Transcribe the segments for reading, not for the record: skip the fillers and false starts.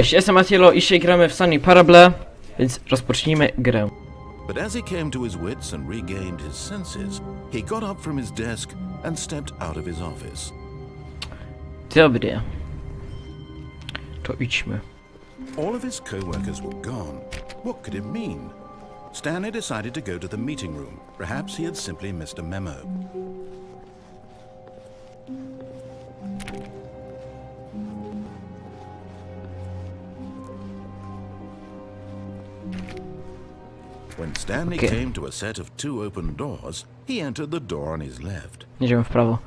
Cześć, jestem Matielo i dzisiaj gramy w Stanley Parable, więc rozpocznijmy grę. But as he came to his wits and regained his senses, he got up from his desk and stepped out of his office. Dobry. To idźmy. All of his co-workers were gone. What could it mean? Stanley decided to go to the meeting room. Perhaps he had simply missed a memo. When Stanley came to a set of 2 open doors, he entered the door on his left. Idziemy w prawo.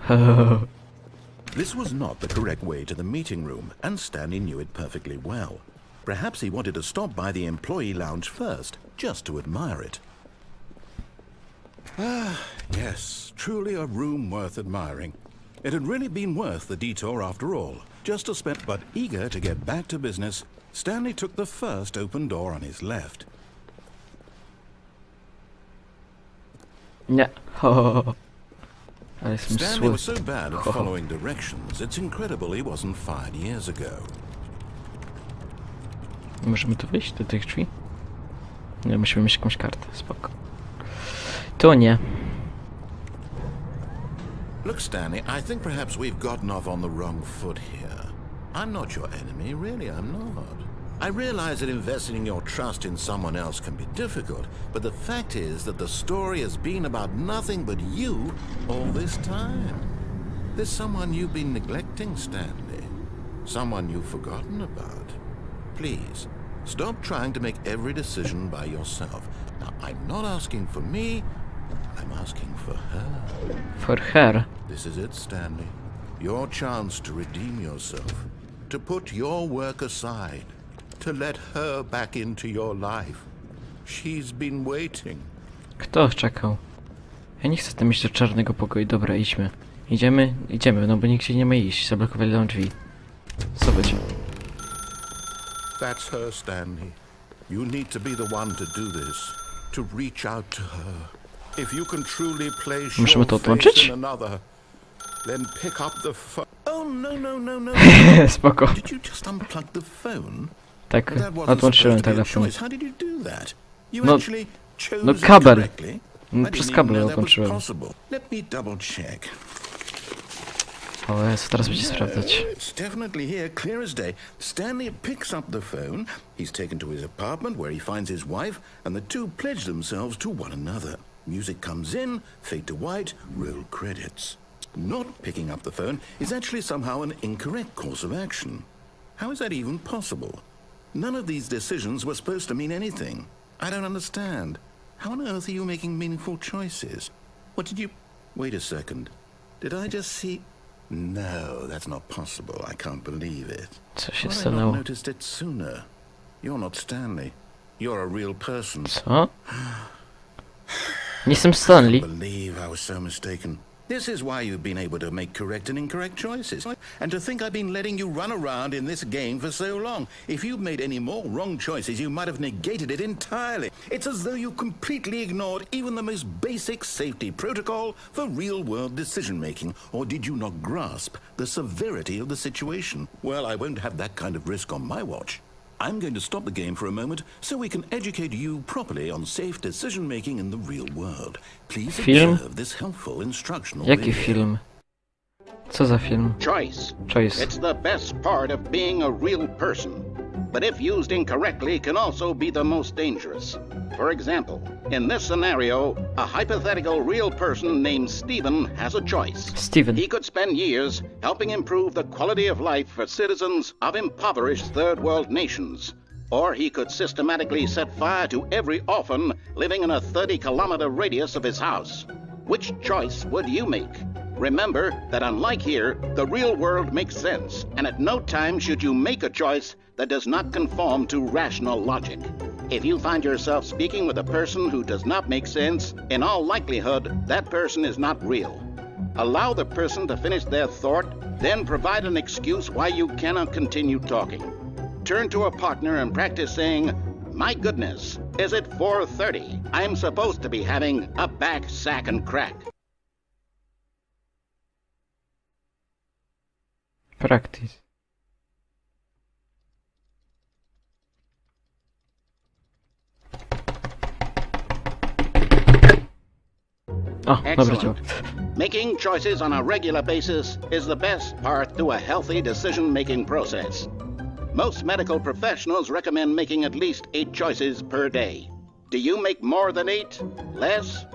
This was not the correct way to the meeting room, and Stanley knew it perfectly well. Perhaps he wanted to stop by the employee lounge first, just to admire it. Ah, yes, truly a room worth admiring. It had really been worth the detour after all, just to spend. But eager to get back to business, Stanley took the first open door on his left. Nie. Ale jestem Stanley zły. was so bad at following directions, it's incredible he wasn't fired years ago. Możemy tu wyjść do tych drzwi? Nie, musimy mieć jakąś kartę, spoko. To nie. Look, Stanley, I think perhaps we've gotten off on the wrong foot here. I'm not your enemy, really, I'm not. I realize that investing your trust in someone else can be difficult, but the fact is that the story has been about nothing but you all this time. There's someone you've been neglecting, Stanley. Someone you've forgotten about. Please, stop trying to make every decision by yourself. Now, I'm not asking for me, I'm asking for her. For her. This is it, Stanley. Your chance to redeem yourself. To put your work aside. To let her back into your life. She's been waiting. Kto czekał? Ja nie chcę tam iść do czarnego pokoju. Dobra, idźmy. Idziemy, no bo nigdzie nie ma iść. Zablokowali nam drzwi. Co będzie? That's her, Stanley. You need to be the one to do this. To reach out to her. If you can truly place Musimy to your face odłączyć? in another, then pick up the phone. Oh, no. Spoko. Did you just unplug the phone? Tak, That wasn't odłączyłem supposed to be a telefon. choice. How did you do that? You No- actually chose no it kabel. correctly? No, I przez didn't kabel even know that was odłączyłem. possible. Let me double check. O Jezu, teraz będzie sprawdzać. It's definitely here, clear as day. Stanley picks up the phone. He's taken to his apartment where he finds his wife, and the two pledge themselves to one another. Music comes in, fade to white, roll credits. Not picking up the phone is actually somehow an incorrect course of action. How is that even possible? None of these decisions were supposed to mean anything. I don't understand. How on earth are you making meaningful choices? What did you... Wait a second. Did I just see... No, that's not possible. I can't believe it. Co się Why have I not stanęło? noticed it sooner? You're not Stanley. You're a real person. Co? Nie jestem Stanley. I can't believe I was so mistaken. This is why you've been able to make correct and incorrect choices. And to think I've been letting you run around in this game for so long. If you've made any more wrong choices, you might have negated it entirely. It's as though you completely ignored even the most basic safety protocol for real-world decision-making. Or did you not grasp the severity of the situation? Well, I won't have that kind of risk on my watch. I'm going to stop the game for a moment so we can educate you properly on safe decision-making in the real world. Please Film? observe this helpful instructional Jaki video. film? Co za film? Choice. Choice. It's the best part of being a real person. But if used incorrectly, can also be the most dangerous. For example, in this scenario, a hypothetical real person named Stephen has a choice. Steven. He could spend years helping improve the quality of life for citizens of impoverished third world nations. Or he could systematically set fire to every orphan living in a 30-kilometer radius of his house. Which choice would you make? Remember that unlike here, the real world makes sense, and at no time should you make a choice that does not conform to rational logic. If you find yourself speaking with a person who does not make sense, in all likelihood, that person is not real. Allow the person to finish their thought, then provide an excuse why you cannot continue talking. Turn to a partner and practice saying, "My goodness, is it 4:30? I'm supposed to be having a back, sack, and crack." Practice. O, dobra, działa. Making choices on a regular basis is the best path to a healthy decision-making process. Most medical professionals recommend making at least 8 choices per day. Do you make more than 8? Less?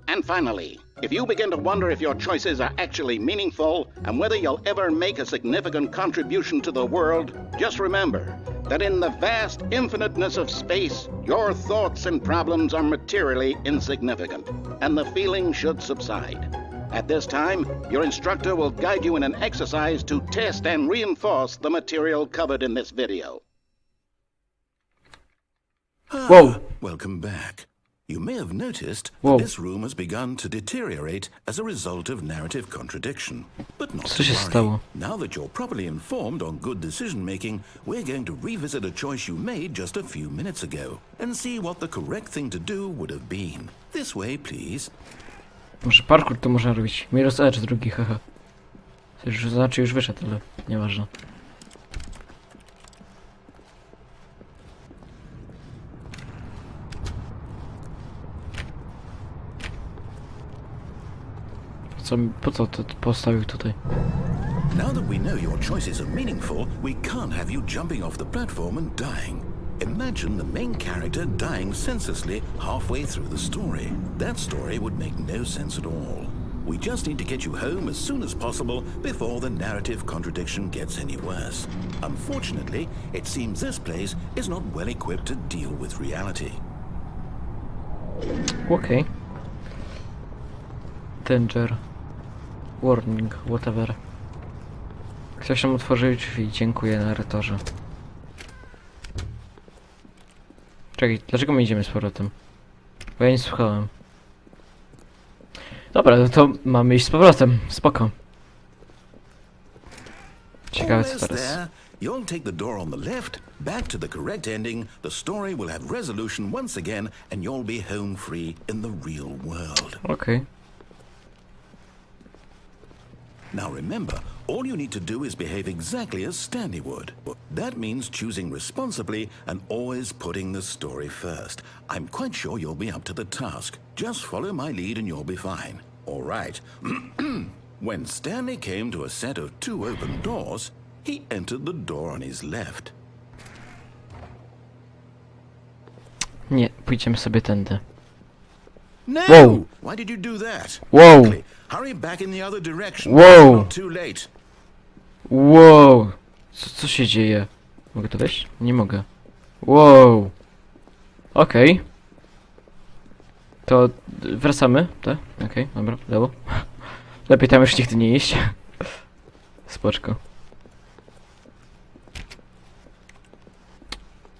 And finally, if you begin to wonder if your choices are actually meaningful and whether you'll ever make a significant contribution to the world, just remember that in the vast infiniteness of space, your thoughts and problems are materially insignificant, and the feeling should subside. At this time, your instructor will guide you in an exercise to test and reinforce the material covered in this video. Wow. Welcome back. You may have noticed Whoa. that this room has begun to deteriorate as a result of narrative contradiction. But not Co to się worry. stało? Now that you're properly informed on good decision making, we're going to revisit a choice you made just a few minutes ago and see what the correct thing to do would have been. This way, please. Może parkour to można robić. Mirror's Edge drugi, haha. Znaczy już wyszedł, ale nieważne. Po co to postawił tutaj? Now that we know your choices are meaningful, we can't have you jumping off the platform and dying. Imagine the main character dying senselessly halfway through the story. That story would make no sense at all. We just need to get you home as soon as possible before the narrative contradiction gets any worse. Unfortunately, it seems this place is not well equipped to deal with reality. Okej. Danger. Warning, whatever. Ktoś nam otworzył drzwi, dziękuję narratorze. Czekaj, dlaczego my idziemy z powrotem? Bo ja nie słuchałem. Dobra, no to mamy iść z powrotem, spoko. Ciekawe co Almost teraz. there. You'll take the door on the left, back to the correct ending, the story will have resolution once again, and you'll be home free in the real world. Okej. Now remember, all you need to do is behave exactly as Stanley would. That means choosing responsibly and always putting the story first. I'm quite sure you'll be up to the task. Just follow my lead and you'll be fine. All right. When Stanley came to a set of 2 open doors, he entered the door on his left. Nie, pójdziemy sobie tędy. No! Whoa. Why did you do that? Whoa. Quickly, hurry back in the other direction. Whoa. It's not too late. Wow! Co się dzieje? Mogę to wejść? Nie mogę. Wow! Okej. To wracamy, tak? Okej, dobra, lewo. Lepiej tam już nigdy nie iść. Spoczko.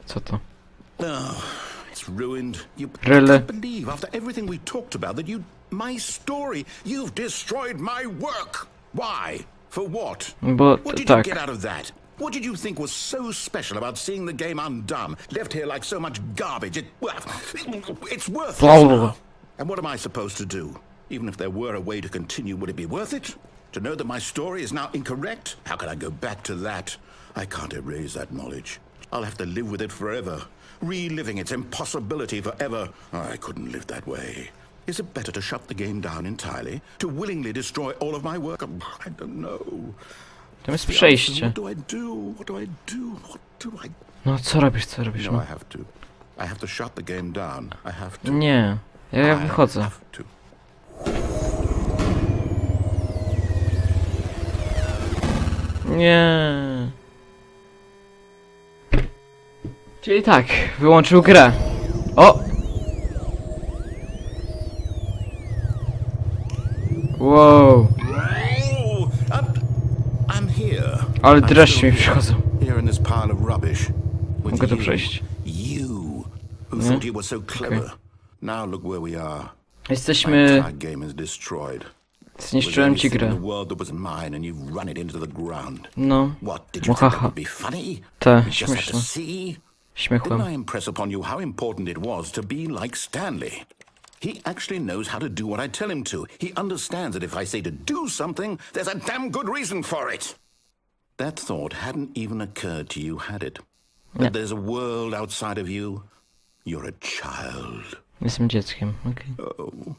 Co to? Oh, it's ruined. You Really? can't believe after everything we talked about that my story, you've destroyed my work. Why? For what? Bo What did tak. you get out of that? What did you think was so special about seeing the game undone, left here like so much garbage? It's worthless now. And what am I supposed to do? Even if there were a way to continue, would it be worth it? To know that my story is now incorrect? How can I go back to that? I can't erase that knowledge. I'll have to live with it forever, reliving its impossibility forever. I couldn't live that way. Is it better to shut the game down entirely? To willingly destroy all of my work? I don't know. Tam jest The answer, przejście. what do I do? What do I do? What do I... No co robisz, co robisz? No, No. I have to. I have to shut the game down. I have to. Nie, ja I wychodzę. have to. Nie. Czyli tak, wyłączył grę. O! Wow. Oh, I'm here. Ale I'm dreszcze still mi przychodzą. here in this pile of rubbish. With Mogę to you. przejść. You, who thought you were so clever. Now look where we are. My Jesteśmy... entire game is destroyed. Zniszczyłem ci Was everything grę. in the world that was mine, and you've run it into the ground. No. What, did you think that Muhaha. would be funny? Te, You just had to śmieszne. see? Śmiechłem. Didn't I impress upon you how important it was to be like Stanley? He actually knows how to do what I tell him to. He understands that if I say to do something, there's a damn good reason for it. That thought hadn't even occurred to you, had it? That there's a world outside of you? You're a child. Jestem dzieckiem, okej. Oh.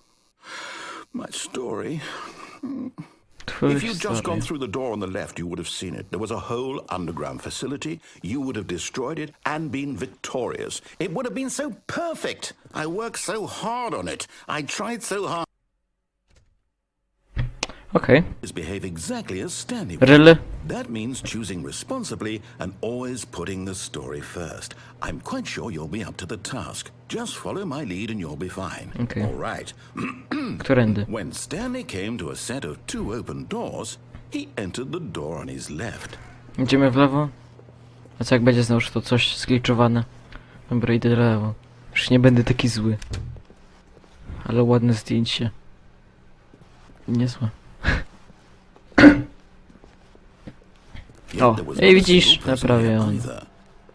My story. Twój If you'd just historia. gone through the door on the left, you would have seen it. There was a whole underground facility. You would have destroyed it and been victorious. It would have been so perfect. I worked so hard on it. I tried so hard Okej. to behave exactly as Stanley would. Really? That means choosing responsibly and always putting the story first. I'm quite sure you'll be up to the task. Just follow my lead and you'll be fine. Okay. All right. Którędy? When Stanley came to a set of 2 open doors, he entered the door on his left. Idziemy w lewo? A co jak będzie znowu to coś zgliczowane? Dobra, idę w lewo. Już nie będę taki zły. Ale ładne zdjęcie. Niezłe. O, There was ej not a widzisz? single person Naprawię here on. either.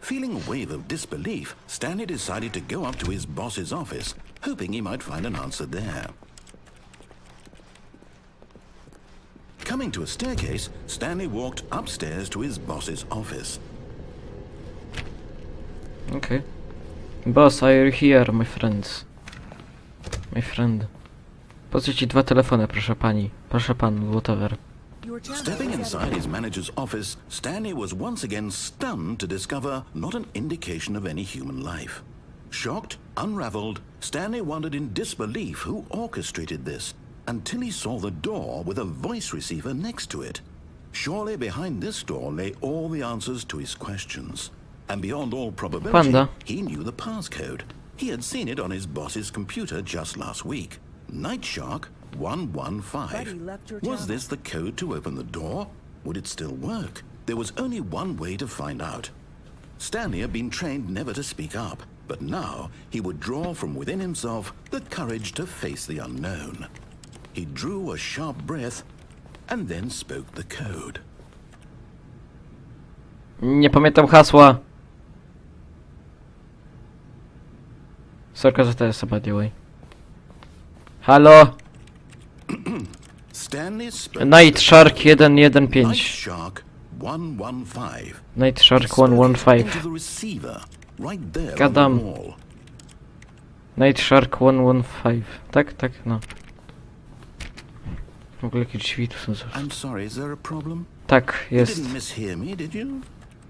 Feeling a wave of disbelief, Stanley decided to go up to his boss's office, hoping he might find an answer there. Coming to a staircase, Stanley walked upstairs to his boss's office. Okej. Boss, are you here, my friends? My friend. Po co ci 2 telefony, proszę pani? Proszę pan, whatever. Stepping inside his manager's office, Stanley was once again stunned to discover not an indication of any human life. Shocked, unraveled, Stanley wondered in disbelief who orchestrated this, until he saw the door with a voice receiver next to it. Surely behind this door lay all the answers to his questions. And beyond all probability, Panda. he knew the passcode. He had seen it on his boss's computer just last week. Night Shark 115. Was this the code to open the door? Would it still work? There was only one way to find out. Stanley had been trained never to speak up, but now he would draw from within himself the courage to face the unknown. He drew a sharp breath and then spoke the code. Nie pamiętam hasła. Sorka, że to jest by the way. Halo? Stanley spoke Night Shark Night 115. Shark 115. Night Shark Spoke it 115. into the receiver, right there on Gadam. the wall. Night Shark 115. Tak, tak, no. W ogóle jakie drzwi tu są zawsze. I'm sorry, is there a problem? Tak, You jest. didn't mishear me, did you?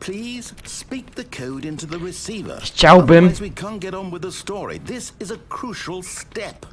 Please speak the code into the receiver. Chciałbym. Otherwise we can't get on with the story. This is a crucial step.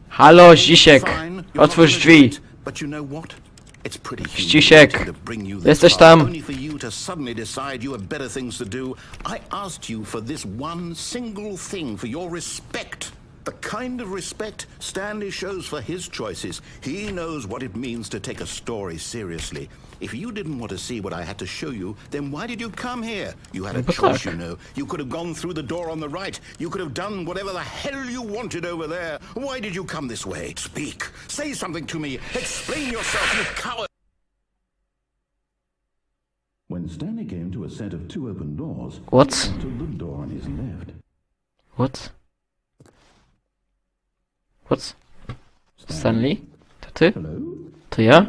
Halo, Zisiek! Fine, you're Otwórz not drzwi! gonna do it, but you know what? It's pretty Ścisiek! humiliating to bring you this Jesteś far, tam? only for you to suddenly decide you have better things to do. I asked you for this one single thing, for your respect. The kind of respect Stanley shows for his choices. He knows what it means to take a story seriously. If you didn't want to see what I had to show you, then why did you come here? You had a But choice, look. you know. You could have gone through the door on the right. You could have done whatever the hell you wanted over there. Why did you come this way? Speak. Say something to me. Explain yourself, you coward. When Stanley came to a set of 2 open doors, What? he entered the door on his left. What? What? Stanley? To ty? Hello? To ja?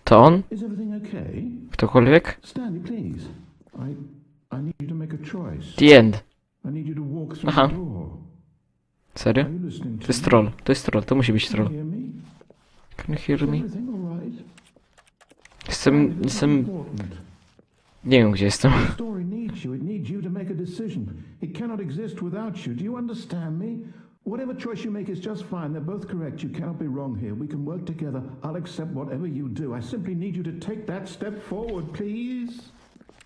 To on? Is everything okay? Ktokolwiek? Stanley, please. I need you to make a choice. The end. I need you to walk through Aha. the door. Serio? Are you listening To to jest me? troll. To jest troll. To musi być Can you troll. hear me? Can you hear Is me? everything all right? Jestem... It's important. Nie wiem gdzie jestem. The story needs you. It needs you to make a decision. It cannot exist without you. Do you understand me? Whatever choice you make is just fine. They're both correct. You cannot be wrong here. We can work together. I'll accept whatever you do. I simply need you to take that step forward, please.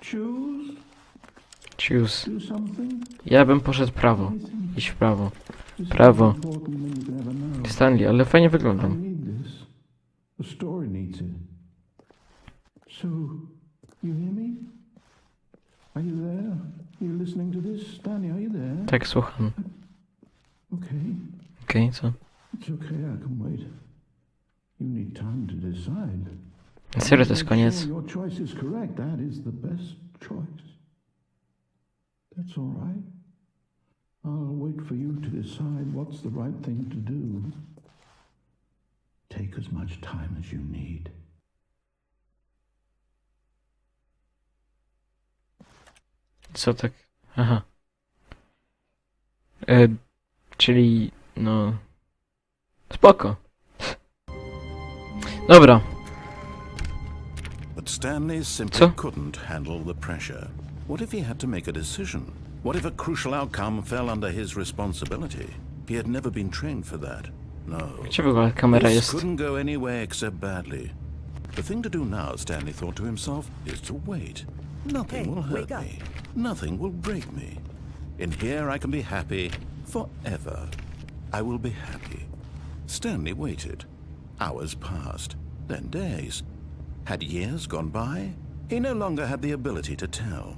Choose. Choose. Do something. Ja bym poszedł prawo. Iść w prawo. Prawo. Stanley, ale fajnie I wyglądam. need this. The story needs it. So, you hear me? Are you there? Are you listening to this? Stanley, are you there? Tak, słucham. Okay. Okej, co? It's okay, I can wait. You need time to decide. Serio, to jest Make koniec. sure your choice is correct. That is the best choice. That's all right. I'll wait for you to decide what's the right thing to do. Take as much time as you need. Co tak? Aha. Czyli, no... Spoko. Dobra. But Stanley simply Co? couldn't handle the pressure. What if he had to make a decision? What if a crucial outcome fell under his responsibility? He had never been trained for that. No. Gdzie w ogóle kamera This jest? couldn't go anywhere except badly. The thing to do now, Stanley thought to himself, is to wait. Nothing will hurt me. Nothing will break me. In here I can be happy forever. I will be happy. Stanley waited. Hours passed, then days. Had years gone by? He no longer had the ability to tell.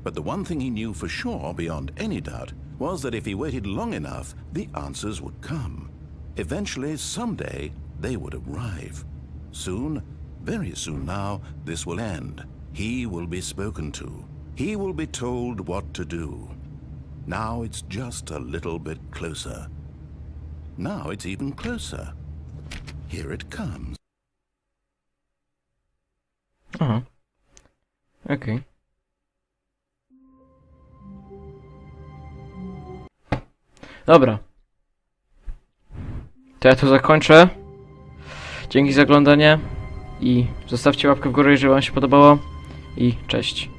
But the one thing he knew for sure, beyond any doubt, was that if he waited long enough, the answers would come. Eventually, someday, they would arrive. Soon, very soon now, this will end. He will be spoken to. He will be told what to do. Now it's just a little bit closer. Now it's even closer. Here it comes. Aha. Okej. Dobra. To ja tu zakończę. Dzięki za oglądanie. I zostawcie łapkę w górę, jeżeli wam się podobało. I cześć.